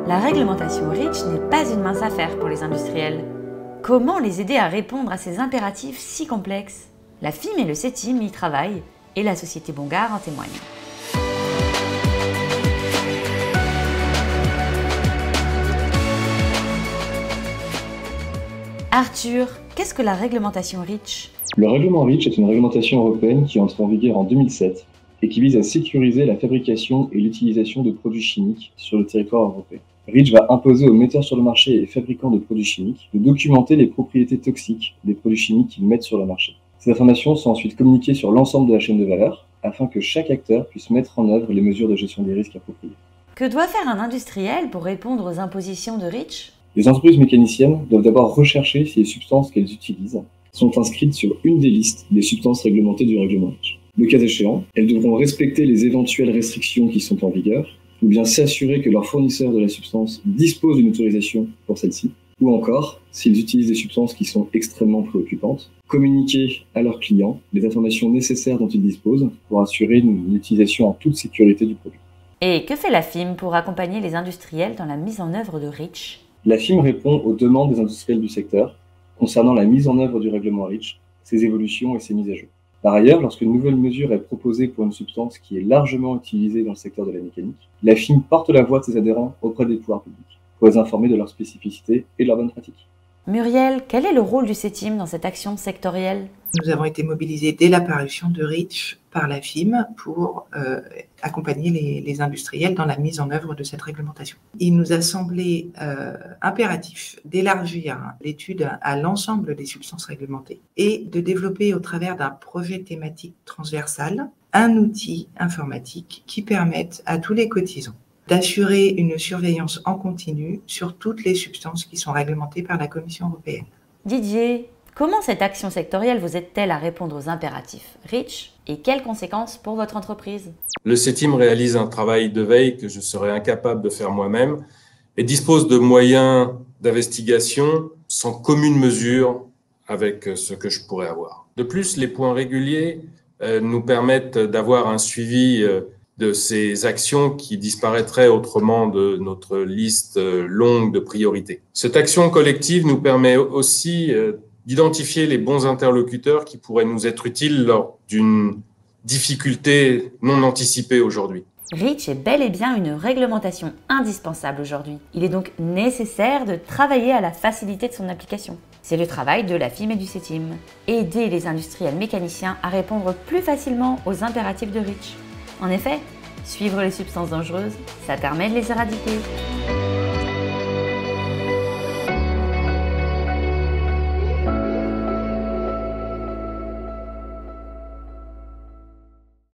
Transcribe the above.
La réglementation REACH n'est pas une mince affaire pour les industriels. Comment les aider à répondre à ces impératifs si complexes? La FIM et le CETIM y travaillent et la société Bongard en témoigne. Arthur, qu'est-ce que la réglementation REACH? Le règlement REACH est une réglementation européenne qui entre en vigueur en 2007 et qui vise à sécuriser la fabrication et l'utilisation de produits chimiques sur le territoire européen. REACH va imposer aux metteurs sur le marché et fabricants de produits chimiques de documenter les propriétés toxiques des produits chimiques qu'ils mettent sur le marché. Ces informations sont ensuite communiquées sur l'ensemble de la chaîne de valeur afin que chaque acteur puisse mettre en œuvre les mesures de gestion des risques appropriées. Que doit faire un industriel pour répondre aux impositions de REACH? Les entreprises mécaniciennes doivent d'abord rechercher si les substances qu'elles utilisent sont inscrites sur une des listes des substances réglementées du règlement REACH. Le cas échéant, elles devront respecter les éventuelles restrictions qui sont en vigueur, ou bien s'assurer que leur fournisseur de la substance dispose d'une autorisation pour celle-ci, ou encore, s'ils utilisent des substances qui sont extrêmement préoccupantes, communiquer à leurs clients les informations nécessaires dont ils disposent pour assurer une utilisation en toute sécurité du produit. Et que fait la FIM pour accompagner les industriels dans la mise en œuvre de REACH? La FIM répond aux demandes des industriels du secteur concernant la mise en œuvre du règlement REACH, ses évolutions et ses mises à jour. Par ailleurs, lorsqu'une nouvelle mesure est proposée pour une substance qui est largement utilisée dans le secteur de la mécanique, la FIM porte la voix de ses adhérents auprès des pouvoirs publics pour les informer de leurs spécificités et de leurs bonnes pratiques. Muriel, quel est le rôle du CETIM dans cette action sectorielle? Nous avons été mobilisés dès l'apparition de REACH par la FIM pour accompagner les industriels dans la mise en œuvre de cette réglementation. Il nous a semblé impératif d'élargir l'étude à l'ensemble des substances réglementées et de développer au travers d'un projet thématique transversal un outil informatique qui permette à tous les cotisants d'assurer une surveillance en continu sur toutes les substances qui sont réglementées par la Commission européenne. Didier, comment cette action sectorielle vous aide-t-elle à répondre aux impératifs REACH et quelles conséquences pour votre entreprise? Le CETIM réalise un travail de veille que je serais incapable de faire moi-même et dispose de moyens d'investigation sans commune mesure avec ce que je pourrais avoir. De plus, les points réguliers nous permettent d'avoir un suivi de ces actions qui disparaîtraient autrement de notre liste longue de priorités. Cette action collective nous permet aussi d'identifier les bons interlocuteurs qui pourraient nous être utiles lors d'une difficulté non anticipée aujourd'hui. REACH est bel et bien une réglementation indispensable aujourd'hui. Il est donc nécessaire de travailler à la facilité de son application. C'est le travail de la FIM et du CETIM. Aider les industriels mécaniciens à répondre plus facilement aux impératifs de REACH. En effet, suivre les substances dangereuses, ça permet de les éradiquer.